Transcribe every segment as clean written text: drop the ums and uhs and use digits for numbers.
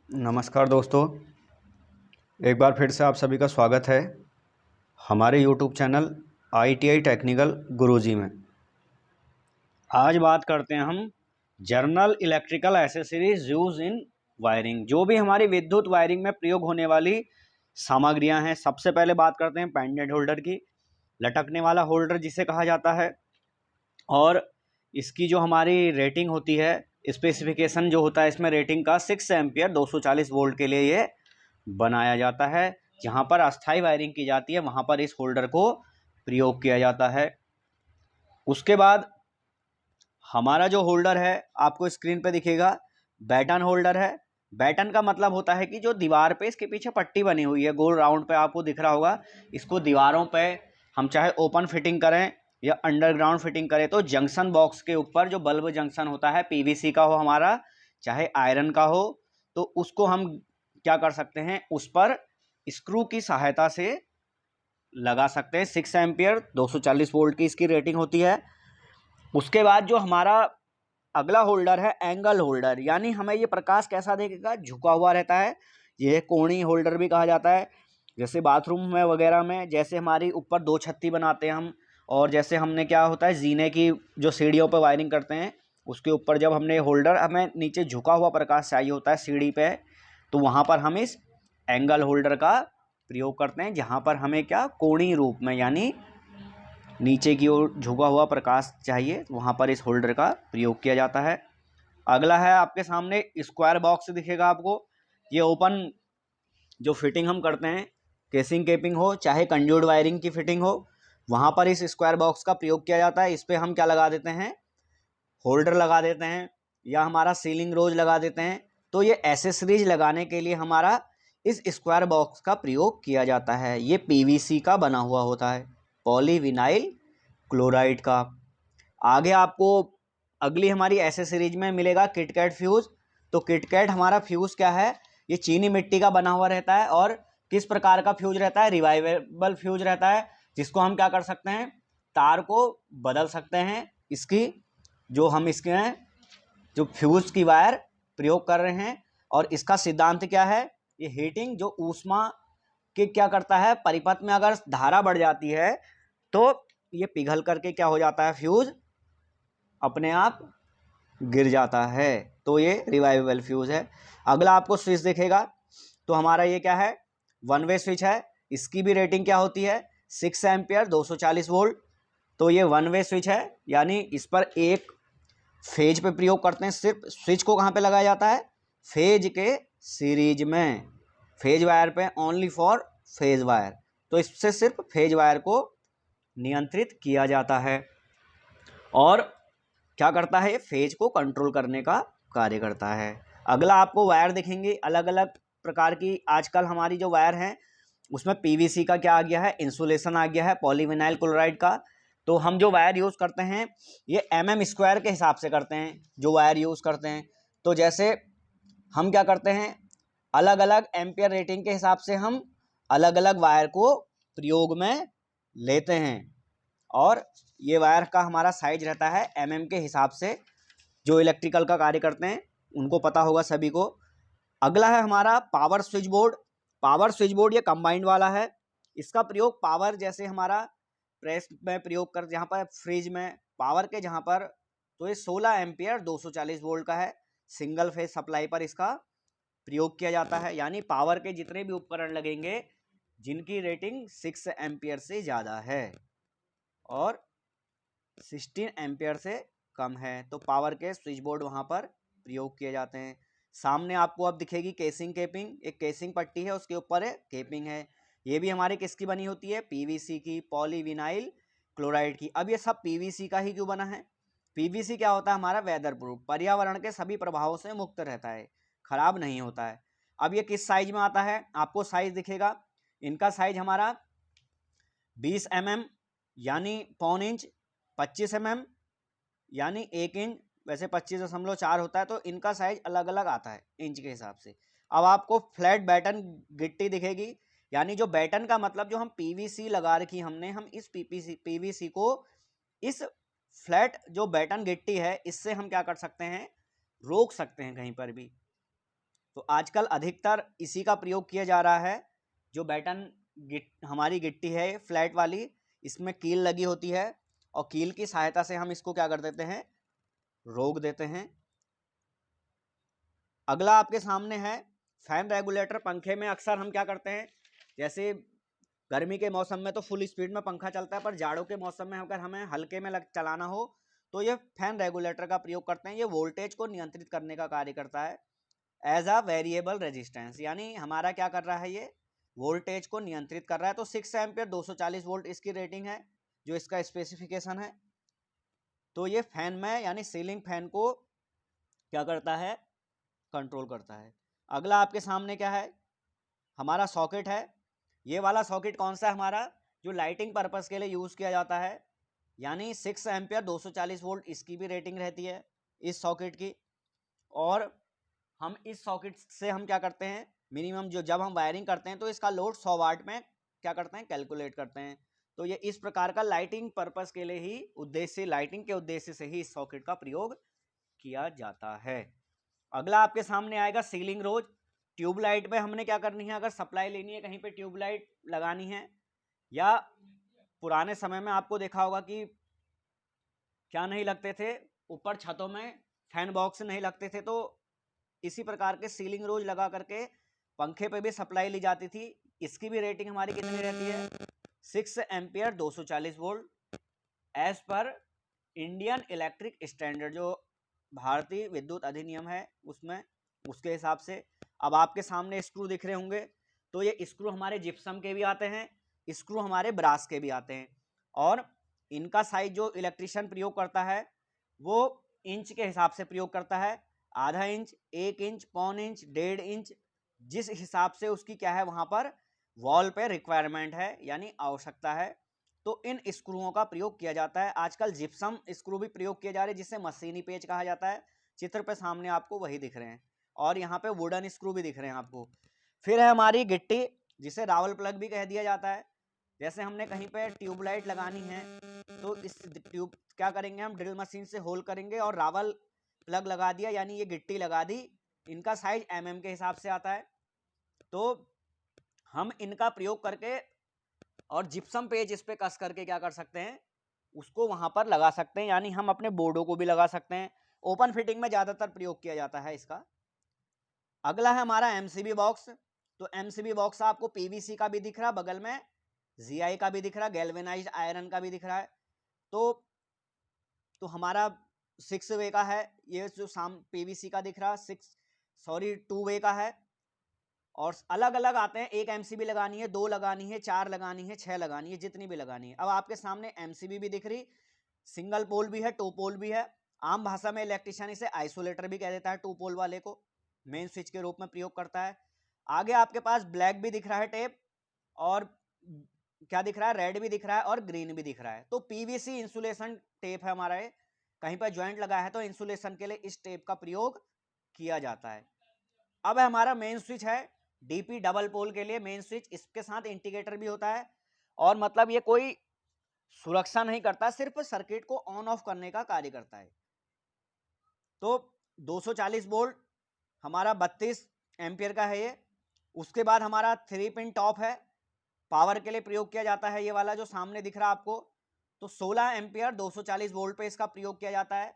नमस्कार दोस्तों, एक बार फिर से आप सभी का स्वागत है हमारे YouTube चैनल ITI टेक्निकल गुरुजी में। आज बात करते हैं हम general electrical accessories use in wiring. जो भी हमारी विद्युत वायरिंग में प्रयोग होने वाली सामग्रियां हैं। सबसे पहले बात करते हैं पेंडेंट होल्डर की, लटकने वाला होल्डर जिसे कहा जाता है। और इसकी जो हमारी रेटिंग होती है, स्पेसिफिकेशन जो होता है इसमें रेटिंग का 6 एम्पियर 240 वोल्ट के लिए ये बनाया जाता है। जहाँ पर अस्थाई वायरिंग की जाती है वहाँ पर इस होल्डर को प्रयोग किया जाता है। उसके बाद हमारा जो होल्डर है आपको स्क्रीन पे दिखेगा, बैटन होल्डर है। बैटन का मतलब होता है कि जो दीवार पे इसके पीछे पट्टी बनी हुई है गोल राउंड पे, आपको दिख रहा होगा। इसको दीवारों पे हम चाहे ओपन फिटिंग करें या अंडरग्राउंड फिटिंग करें तो जंक्शन बॉक्स के ऊपर जो बल्ब जंक्शन होता है, पीवीसी का हो हमारा चाहे आयरन का हो, तो उसको हम क्या कर सकते हैं, उस पर स्क्रू की सहायता से लगा सकते हैं। 6 एम्पियर 240 वोल्ट की इसकी रेटिंग होती है। उसके बाद जो हमारा अगला होल्डर है एंगल होल्डर, यानी हमें ये प्रकाश कैसा देखेगा, झुका हुआ रहता है। ये कोणी होल्डर भी कहा जाता है। जैसे बाथरूम में वगैरह में, जैसे हमारी ऊपर 2 छत्ती बनाते हैं हम, और जैसे हमने क्या होता है जीने की जो सीढ़ियों पर वायरिंग करते हैं उसके ऊपर जब हमने होल्डर, हमें नीचे झुका हुआ प्रकाश चाहिए होता है सीढ़ी पे, तो वहाँ पर हम इस एंगल होल्डर का प्रयोग करते हैं। जहाँ पर हमें क्या कोणी रूप में यानी नीचे की ओर झुका हुआ प्रकाश चाहिए, वहाँ पर इस होल्डर का प्रयोग किया जाता है। अगला है आपके सामने स्क्वायर बॉक्स दिखेगा आपको। ये ओपन जो फिटिंग हम करते हैं, केसिंग केपिंग हो चाहे कंड्यूट वायरिंग की फिटिंग हो, वहाँ पर इस स्क्वायर बॉक्स का प्रयोग किया जाता है। इस पर हम क्या लगा देते हैं, होल्डर लगा देते हैं या हमारा सीलिंग रोज लगा देते हैं। तो ये एसेसरीज लगाने के लिए हमारा इस स्क्वायर बॉक्स का प्रयोग किया जाता है। ये पीवीसी का बना हुआ होता है, पॉलीविनाइल क्लोराइड का। आगे आपको अगली हमारी एसेसरीज में मिलेगा किटकैट फ्यूज़। तो किटकैट हमारा फ्यूज़ क्या है, ये चीनी मिट्टी का बना हुआ रहता है। और किस प्रकार का फ्यूज रहता है, रिवाइवेबल फ्यूज रहता है, जिसको हम क्या कर सकते हैं, तार को बदल सकते हैं। इसकी जो हम इसके जो फ्यूज की वायर प्रयोग कर रहे हैं। और इसका सिद्धांत क्या है, ये हीटिंग जो ऊष्मा के क्या करता है, परिपथ में अगर धारा बढ़ जाती है तो ये पिघल करके क्या हो जाता है, फ्यूज अपने आप गिर जाता है। तो ये रिवाइवेबल फ्यूज है। अगला आपको स्विच दिखेगा, तो हमारा ये क्या है, वन वे स्विच है। इसकी भी रेटिंग क्या होती है, 6 एम्पियर 240 वोल्ट। तो ये वन वे स्विच है, यानी इस पर एक फेज पे प्रयोग करते हैं। सिर्फ स्विच को कहाँ पे लगाया जाता है, फेज के सीरीज में, फेज वायर पे, ओनली फॉर फेज वायर। तो इससे सिर्फ फेज वायर को नियंत्रित किया जाता है। और क्या करता है, ये फेज को कंट्रोल करने का कार्य करता है। अगला आपको वायर दिखेंगे अलग अलग प्रकार की। आजकल हमारी जो वायर है उसमें पीवीसी का क्या आ गया है, इंसुलेशन आ गया है, पॉलीविनाइल क्लोराइड का। तो हम जो वायर यूज़ करते हैं ये mm² के हिसाब से करते हैं जो वायर यूज़ करते हैं। तो जैसे हम क्या करते हैं, अलग अलग एम्पियर रेटिंग के हिसाब से हम अलग अलग वायर को प्रयोग में लेते हैं। और ये वायर का हमारा साइज रहता है के हिसाब से। जो इलेक्ट्रिकल का कार्य करते हैं उनको पता होगा सभी को। अगला है हमारा power switch board. Power switch board ये कंबाइंड वाला है। इसका प्रयोग पावर, जैसे हमारा प्रेस में प्रयोग कर, जहाँ पर फ्रिज में पावर के जहाँ पर, तो ये 16 एम्पियर 240 वोल्ट का है। सिंगल फेज सप्लाई पर इसका प्रयोग किया जाता है। यानी पावर के जितने भी उपकरण लगेंगे जिनकी रेटिंग 6 एम्पियर से ज़्यादा है और 16 एम्पियर से कम है, तो पावर के स्विच बोर्ड वहाँ पर प्रयोग किए जाते हैं। सामने आपको अब दिखेगी केसिंग केपिंग। एक केसिंग पट्टी है, उसके ऊपर है केपिंग है। ये भी हमारी किसकी बनी होती है, पीवीसी की, पॉलीविनाइल क्लोराइड की। अब ये सब पीवीसी का ही क्यों बना है, पीवीसी क्या होता है, हमारा वेदर प्रूफ, पर्यावरण के सभी प्रभावों से मुक्त रहता है, खराब नहीं होता है। अब ये किस साइज में आता है, आपको साइज दिखेगा। इनका साइज हमारा 20 mm यानी पौन इंच, 25 mm यानी 1 इंच, वैसे 25.4 होता है। तो इनका साइज अलग अलग आता है इंच के हिसाब से। अब आपको फ्लैट बैटन गिट्टी दिखेगी, यानी जो बैटन का मतलब जो हम पीवीसी लगा रखी हमने, हम इस पीवीसी को इस फ्लैट जो बैटन गिट्टी है इससे हम क्या कर सकते हैं, रोक सकते हैं कहीं पर भी। तो आजकल अधिकतर इसी का प्रयोग किया जा रहा है। जो बैटन हमारी गिट्टी है फ्लैट वाली, इसमें कील लगी होती है और कील की सहायता से हम इसको क्या कर देते हैं, रोक देते हैं। अगला आपके सामने है फैन रेगुलेटर। पंखे में अक्सर हम क्या करते हैं, जैसे गर्मी के मौसम में तो फुल स्पीड में पंखा चलता है, पर जाड़ों के मौसम में अगर हमें हल्के में चलाना हो तो ये फैन रेगुलेटर का प्रयोग करते हैं। ये वोल्टेज को नियंत्रित करने का कार्य करता है एज अ वेरिएबल रेजिस्टेंस, यानी हमारा क्या कर रहा है, ये वोल्टेज को नियंत्रित कर रहा है। तो 6 एम्पियर 240 वोल्ट इसकी रेटिंग है, जो इसका स्पेसिफिकेशन है। तो ये फैन में यानी सीलिंग फैन को क्या करता है, कंट्रोल करता है। अगला आपके सामने क्या है, हमारा सॉकेट है। ये वाला सॉकेट कौन सा है हमारा, जो लाइटिंग पर्पस के लिए यूज किया जाता है, यानी 6 एम्पियर 240 वोल्ट इसकी भी रेटिंग रहती है इस सॉकेट की। और हम इस सॉकेट से हम क्या करते हैं, मिनिमम जो जब हम वायरिंग करते हैं तो इसका लोड 100 वाट में क्या करते हैं, कैलकुलेट करते हैं। तो ये इस प्रकार का लाइटिंग पर्पस के लिए ही, उद्देश्य लाइटिंग के उद्देश्य से ही इस सॉकेट का प्रयोग किया जाता है। अगला आपके सामने आएगा सीलिंग रोज। ट्यूबलाइट में हमने क्या करनी है, अगर सप्लाई लेनी है कहीं पे ट्यूबलाइट लगानी है, या पुराने समय में आपको देखा होगा कि क्या नहीं लगते थे, ऊपर छतों में फैन बॉक्स नहीं लगते थे, तो इसी प्रकार के सीलिंग रोज लगा करके पंखे पे भी सप्लाई ली जाती थी। इसकी भी रेटिंग हमारी कितनी रहती है, 6 ampere 240 volt as per Indian electric standard, जो भारतीय विद्युत अधिनियम है उसमें, उसके हिसाब से। अब आपके सामने स्क्रू दिख रहे होंगे, तो ये स्क्रू हमारे जिप्सम के भी आते हैं, स्क्रू हमारे ब्रास के भी आते हैं। और इनका साइज जो इलेक्ट्रिशियन प्रयोग करता है वो इंच के हिसाब से प्रयोग करता है, आधा इंच, 1 इंच, पौन इंच, 1.5 इंच, जिस हिसाब से उसकी क्या है वहां पर वॉल पे रिक्वायरमेंट है यानी आवश्यकता है, तो इन स्क्रूओं का प्रयोग किया जाता है। आजकल जिप्सम स्क्रू भी प्रयोग किए जा रहे हैं, जिसे मशीनी पेच कहा जाता है। चित्र पे सामने आपको वही दिख रहे हैं, और यहाँ पे वुडन स्क्रू भी दिख रहे हैं आपको। फिर है हमारी गिट्टी, जिसे रावल प्लग भी कह दिया जाता है। जैसे हमने कहीं पे ट्यूबलाइट लगानी है तो इस ट्यूब क्या करेंगे, हम ड्रिल मशीन से होल करेंगे और रावल प्लग लगा दिया, यानी ये गिट्टी लगा दी। इनका साइज mm के हिसाब से आता है, तो हम इनका प्रयोग करके और जिप्सम पेज इस पे कस करके क्या कर सकते हैं, उसको वहां पर लगा सकते हैं, यानी हम अपने बोर्डों को भी लगा सकते हैं। ओपन फिटिंग में ज्यादातर प्रयोग किया जाता है इसका। अगला है हमारा एमसीबी बॉक्स। तो एमसीबी बॉक्स आपको पीवीसी का भी दिख रहा है, बगल में जीआई का भी दिख रहा है, गैल्वेनाइज्ड आयरन का भी दिख रहा है। तो हमारा 6 वे का है, ये जो पीवीसी का दिख रहा है 2 वे का है। और अलग अलग आते हैं, एक एमसीबी लगानी है, 2 लगानी है, 4 लगानी है, 6 लगानी है, जितनी भी लगानी है। अब आपके सामने एमसीबी भी दिख रही, सिंगल पोल भी है, 2 पोल भी है। आम भाषा में इलेक्ट्रिशियन इसे आइसोलेटर भी कह देता है, 2 पोल वाले को मेन स्विच के रूप में प्रयोग करता है। आगे आपके पास ब्लैक भी दिख रहा है टेप, और क्या दिख रहा है, रेड भी दिख रहा है और ग्रीन भी दिख रहा है। तो पीवीसी इंसुलेशन टेप है हमारा, ये कहीं पर ज्वाइंट लगा है तो इंसुलेशन के लिए इस टेप का प्रयोग किया जाता है। अब हमारा मेन स्विच है, डीपी डबल पोल के लिए मेन स्विच, इसके साथ इंडिकेटर भी होता है, और मतलब ये कोई सुरक्षा नहीं करता, सिर्फ सर्किट को ऑन ऑफ करने का कार्य करता है। तो 240 वोल्ट हमारा 32 एम्पियर का है ये। उसके बाद हमारा 3 पिन टॉप है, पावर के लिए प्रयोग किया जाता है, ये वाला जो सामने दिख रहा है आपको। तो 16 एम्पियर 240 वोल्ट पे इसका प्रयोग किया जाता है।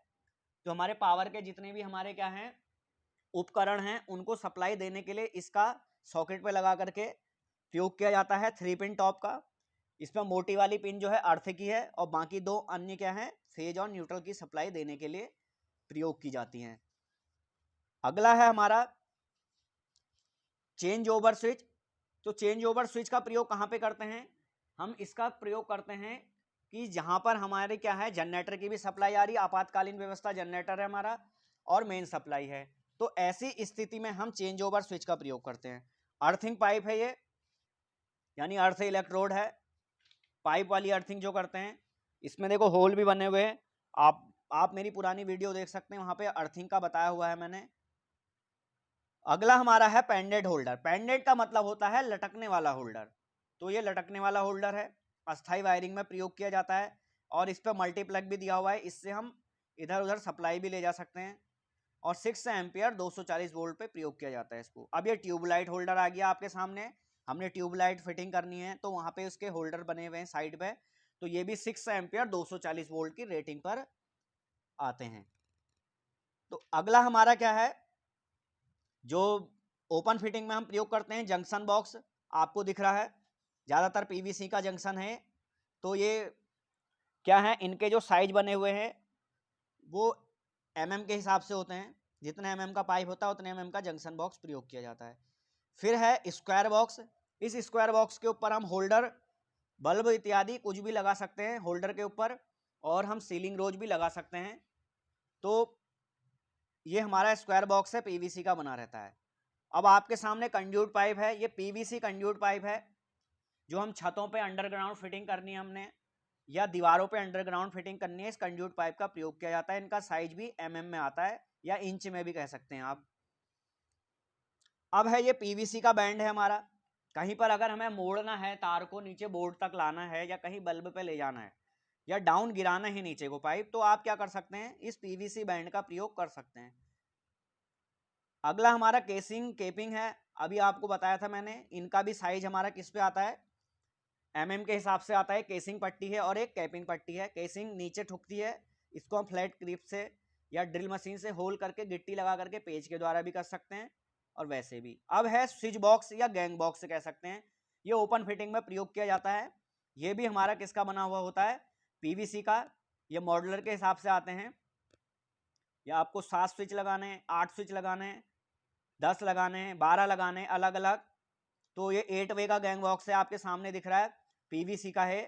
जो हमारे पावर के जितने भी हमारे क्या हैं उपकरण हैं, उनको सप्लाई देने के लिए इसका सॉकेट पे लगा करके प्रयोग किया जाता है। 3 पिन टॉप का, इसमें मोटी वाली पिन जो है अर्थ की है, और बाकी 2 अन्य क्या है, फेज और न्यूट्रल की सप्लाई देने के लिए प्रयोग की जाती हैं। अगला है हमारा चेंज ओवर स्विच। तो चेंज ओवर स्विच का प्रयोग कहां पे करते हैं, हम इसका प्रयोग करते हैं कि जहां पर हमारे क्या है, जनरेटर की भी सप्लाई आ रही है, आपातकालीन व्यवस्था जनरेटर है हमारा और मेन सप्लाई है, तो ऐसी स्थिति में हम चेंज ओवर स्विच का प्रयोग करते हैं। अर्थिंग पाइप है ये, यानी अर्थ इलेक्ट्रोड है, पाइप वाली अर्थिंग जो करते हैं। इसमें देखो होल भी बने हुए हैं, आप मेरी पुरानी वीडियो देख सकते हैं, वहां पे अर्थिंग का बताया हुआ है मैंने। अगला हमारा है पेंडेंट होल्डर। पेंडेंट का मतलब होता है लटकने वाला होल्डर। तो ये लटकने वाला होल्डर है, अस्थाई वायरिंग में प्रयोग किया जाता है, और इस पर मल्टीप्लग भी दिया हुआ है, इससे हम इधर उधर सप्लाई भी ले जा सकते हैं। और 6 एम्पियर 240 वोल्ट पे प्रयोग किया जाता है इसको। अब ये ट्यूबलाइट होल्डर आ गया आपके सामने, हमने ट्यूबलाइट फिटिंग करनी है तो वहां पे उसके होल्डर बने हुए हैं साइड पे, तो ये भी 6 एम्पियर 240 वोल्ट की रेटिंग पर आते हैं। तो अगला हमारा क्या है, जो ओपन फिटिंग में हम प्रयोग करते हैं, जंक्शन बॉक्स आपको दिख रहा है, ज्यादातर पीवीसी का जंक्शन है। तो ये क्या है, इनके जो साइज बने हुए हैं वो mm के हिसाब से होते हैं, जितने mm का पाइप होता है उतने mm का जंक्शन बॉक्स प्रयोग किया जाता है। फिर है स्क्वायर बॉक्स, इस स्क्वायर बॉक्स के ऊपर हम होल्डर, बल्ब इत्यादि कुछ भी लगा सकते हैं होल्डर के ऊपर, और हम सीलिंग रोज भी लगा सकते हैं। तो ये हमारा स्क्वायर बॉक्स है, पीवीसी का बना रहता है। अब आपके सामने कंड्यूट पाइप है, ये पीवीसी कंड्यूट पाइप है, जो हम छतों पे अंडरग्राउंड फिटिंग करनी है हमने, या दीवारों पे अंडरग्राउंड फिटिंग करनी है, इस कंड्यूट पाइप का प्रयोग किया जाता है। इनका साइज भी mm में आता है या इंच में भी कह सकते हैं आप। अब है ये पीवीसी का बैंड है हमारा, कहीं पर अगर हमें मोड़ना है, तार को नीचे बोर्ड तक लाना है, या कहीं बल्ब पे ले जाना है, या डाउन गिराना है नीचे को पाइप, तो आप क्या कर सकते हैं, इस पीवीसी बैंड का प्रयोग कर सकते हैं। अगला हमारा केसिंग केपिंग है, अभी आपको बताया था मैंने, इनका भी साइज हमारा किस पे आता है, mm के हिसाब से आता है। केसिंग पट्टी है और एक कैपिंग पट्टी है। केसिंग नीचे ठुकती है, इसको हम फ्लैट क्लिप से या ड्रिल मशीन से होल करके गिट्टी लगा करके पेज के द्वारा भी कर सकते हैं, और वैसे भी। अब है स्विच बॉक्स या गैंग बॉक्स कह सकते हैं, ये ओपन फिटिंग में प्रयोग किया जाता है। ये भी हमारा किसका बना हुआ होता है, पीवीसी का। ये मॉडुलर के हिसाब से आते हैं, या आपको 7 स्विच लगाने हैं, 8 स्विच लगाने हैं, 10 लगाने हैं, 12 लगाने हैं अलग अलग। तो ये 8 वे का गैंग बॉक्स है, आपके सामने दिख रहा है, पीवीसी का है।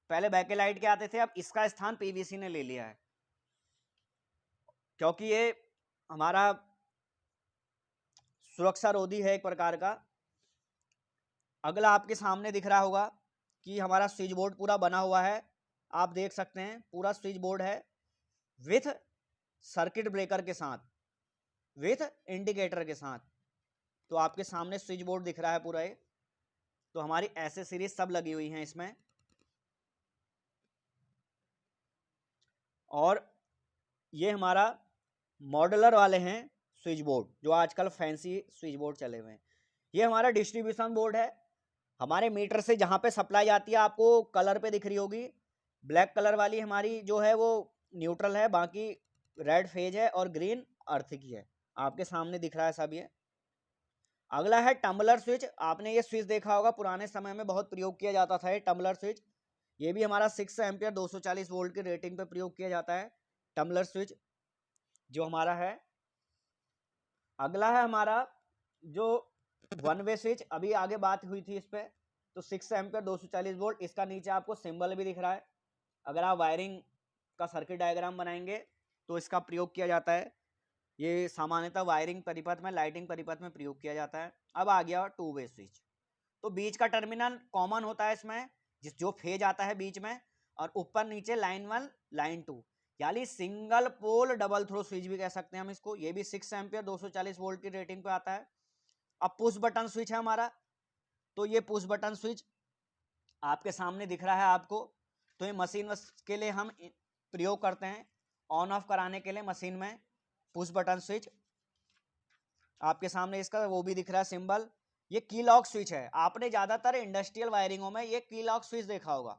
पहले बैकेलाइट के आते थे, अब इसका स्थान पीवीसी ने ले लिया है, क्योंकि ये हमारा सुरक्षा रोधी है एक प्रकार का। अगला आपके सामने दिख रहा होगा कि हमारा स्विच बोर्ड पूरा बना हुआ है, आप देख सकते हैं पूरा स्विच बोर्ड है, विथ सर्किट ब्रेकर के साथ, विथ इंडिकेटर के साथ। तो आपके सामने स्विच बोर्ड दिख रहा है पूरा ये। तो हमारी एक्सेसरीज सब लगी हुई हैं इसमें। और ये हमारा मॉडुलर वाले हैं स्विच बोर्ड, जो आजकल फैंसी स्विच बोर्ड चले हुए हैं। ये हमारा डिस्ट्रीब्यूशन बोर्ड है, हमारे मीटर से जहाँ पे सप्लाई आती है, आपको कलर पे दिख रही होगी, ब्लैक कलर वाली हमारी जो है वो न्यूट्रल है, बाकी रेड फेज है और ग्रीन अर्थ की है, आपके सामने दिख रहा है सब ये। अगला है टम्बलर स्विच, आपने ये स्विच देखा होगा, पुराने समय में बहुत प्रयोग किया जाता था ये टम्बलर स्विच। ये भी हमारा 6 एम्पियर 240 वोल्ट की रेटिंग पे प्रयोग किया जाता है, टम्बलर स्विच जो हमारा है। अगला है हमारा जो 1 वे स्विच, अभी आगे बात हुई थी इस पे। तो 6 एम्पियर 240 वोल्ट, इसका नीचे आपको सिंबल भी दिख रहा है, अगर आप वायरिंग का सर्किट डायग्राम बनाएंगे तो इसका प्रयोग किया जाता है। ये सामान्यतः वायरिंग परिपथ में, लाइटिंग परिपथ में प्रयोग किया जाता है। अब आ गया 2 वे स्विच, तो बीच का टर्मिनल कॉमन होता है इसमें, जिस जो फेज आता है बीच में, और ऊपर नीचे लाइन 1 लाइन 2, यानी single pole double throw switch भी कह सकते हैं हम इसको। ये भी 6 एम्पियर 240 वोल्ट की रेटिंग पे आता है। अब पुश बटन स्विच है हमारा, तो ये पुश बटन स्विच आपके सामने दिख रहा है आपको। तो ये मशीन के लिए हम प्रयोग करते हैं, ऑन ऑफ कराने के लिए मशीन में पुश बटन स्विच, आपके सामने इसका वो भी दिख रहा है सिंबल। ये की लॉक स्विच है, आपने ज्यादातर इंडस्ट्रियल वायरिंगों में ये की लॉक स्विच देखा होगा।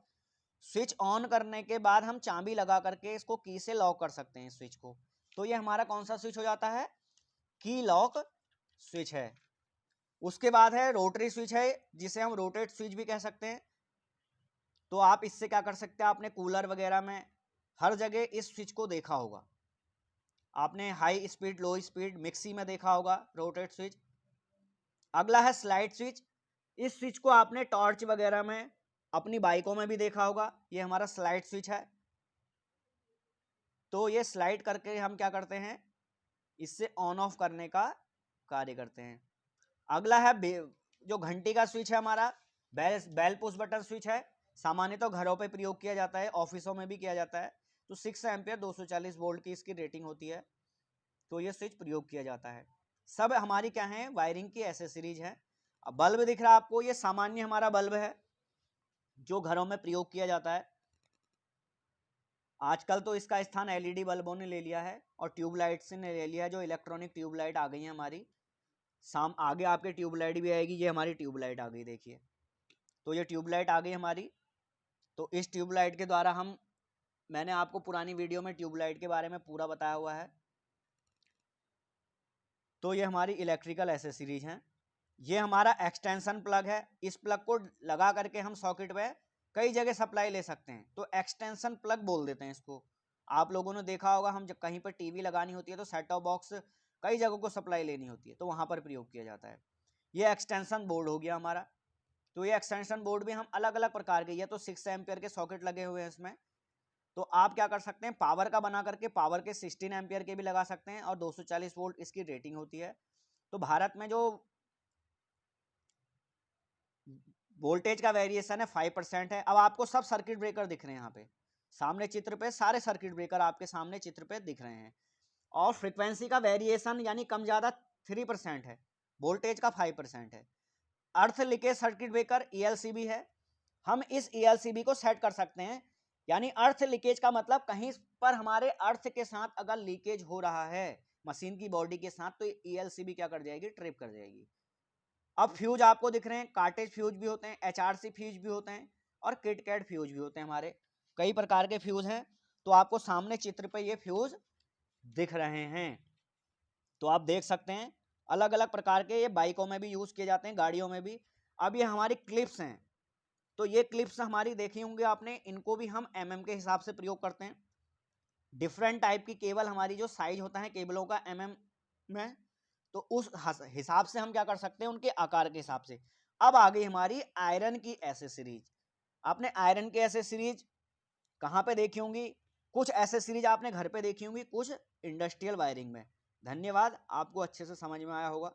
स्विच ऑन करने के बाद हम चाबी लगा करके इसको की से लॉक कर सकते हैं स्विच को। तो ये हमारा कौन सा स्विच हो जाता है, की लॉक स्विच है। उसके बाद है रोटरी स्विच है, जिसे हम रोटेट स्विच भी कह सकते हैं। तो आप इससे क्या कर सकते हैं, आपने कूलर वगैरह में हर जगह इस स्विच को देखा होगा, आपने हाई स्पीड लो स्पीड मिक्सी में देखा होगा रोटेट स्विच। अगला है स्लाइड स्विच, इस स्विच को आपने टॉर्च वगैरह में, अपनी बाइकों में भी देखा होगा, ये हमारा स्लाइड स्विच है। तो ये स्लाइड करके हम क्या करते हैं, इससे ऑन ऑफ करने का कार्य करते हैं। अगला है जो घंटी का स्विच है हमारा, बेल पुश बटन स्विच है, सामान्यतः तो घरों पे प्रयोग किया जाता है, ऑफिसों में भी किया जाता है। तो 6 एम्पियर 240 वोल्ट की इसकी रेटिंग होती है, तो ये स्विच प्रयोग किया जाता है। सब हमारी क्या है, वायरिंग की एसेसरीज है। अब बल्ब दिख रहा है आपको, ये सामान्य हमारा बल्ब है जो घरों में प्रयोग किया जाता है। आजकल तो इसका स्थान एलईडी बल्बों ने ले लिया है और ट्यूबलाइट्स ने ले लिया है, जो इलेक्ट्रॉनिक ट्यूबलाइट आ गई है हमारी। आगे आपके ट्यूबलाइट भी आएगी, ये हमारी ट्यूबलाइट आ गई देखिए। तो ये ट्यूबलाइट आ गई हमारी। तो इस ट्यूबलाइट के द्वारा मैंने आपको पुरानी वीडियो में ट्यूबलाइट के बारे में पूरा बताया हुआ है। तो ये हमारी इलेक्ट्रिकल एसेसरीज हैं। ये हमारा एक्सटेंशन प्लग है। इस प्लग को लगा करके हम सॉकेट पे कई जगह सप्लाई ले सकते हैं, तो एक्सटेंशन प्लग बोल देते हैं इसको। आप लोगों ने देखा होगा, हम जब कहीं पर टीवी लगानी होती है तो सेट टॉप बॉक्स कई जगहों को सप्लाई लेनी होती है, तो वहां पर प्रयोग किया जाता है। ये एक्सटेंशन बोर्ड हो गया हमारा। तो ये एक्सटेंशन बोर्ड भी हम अलग अलग प्रकार के, ये तो 6 एम्पियर के सॉकेट लगे हुए हैं इसमें। तो आप क्या कर सकते हैं, पावर का बना करके पावर के 16 एम्पियर के भी लगा सकते हैं और 240 वोल्ट इसकी रेटिंग होती है। तो भारत में जो वोल्टेज का वेरिएशन है 5% है। अब आपको सब सर्किट ब्रेकर दिख रहे हैं यहाँ पे सामने चित्र पे, सारे सर्किट ब्रेकर आपके सामने चित्र पे दिख रहे हैं। और फ्रीक्वेंसी का वेरिएशन यानी कम ज्यादा 3% है, वोल्टेज का 5% है। अर्थ लीकेज सर्किट ब्रेकर ELCB है। हम इस ELCB को सेट कर सकते हैं, यानी अर्थ लीकेज का मतलब कहीं पर हमारे अर्थ के साथ अगर लीकेज हो रहा है मशीन की बॉडी के साथ, तो ELCB क्या कर जाएगी, ट्रिप कर जाएगी। अब फ्यूज आपको दिख रहे हैं, कार्टेज फ्यूज भी होते हैं, HRC फ्यूज भी होते हैं और किटकैट फ्यूज भी होते हैं। हमारे कई प्रकार के फ्यूज हैं। तो आपको सामने चित्र पे ये फ्यूज दिख रहे हैं, तो आप देख सकते हैं अलग अलग प्रकार के। ये बाइकों में भी यूज किए जाते हैं, गाड़ियों में भी। अब ये हमारी क्लिप्स हैं। तो ये क्लिप्स हमारी देखी होंगे आपने, इनको भी हम mm के हिसाब से प्रयोग करते हैं। डिफरेंट टाइप की केबल, हमारी जो साइज होता है केबलों का mm में, तो उस हिसाब से हम क्या कर सकते हैं, उनके आकार के हिसाब से। अब आ गई हमारी आयरन की एसेसरीज। आपने आयरन की एसेसरीज कहाँ पे देखी होंगी, कुछ एसेसरीज आपने घर पे देखी होंगी, कुछ इंडस्ट्रियल वायरिंग में। धन्यवाद, आपको अच्छे से समझ में आया होगा।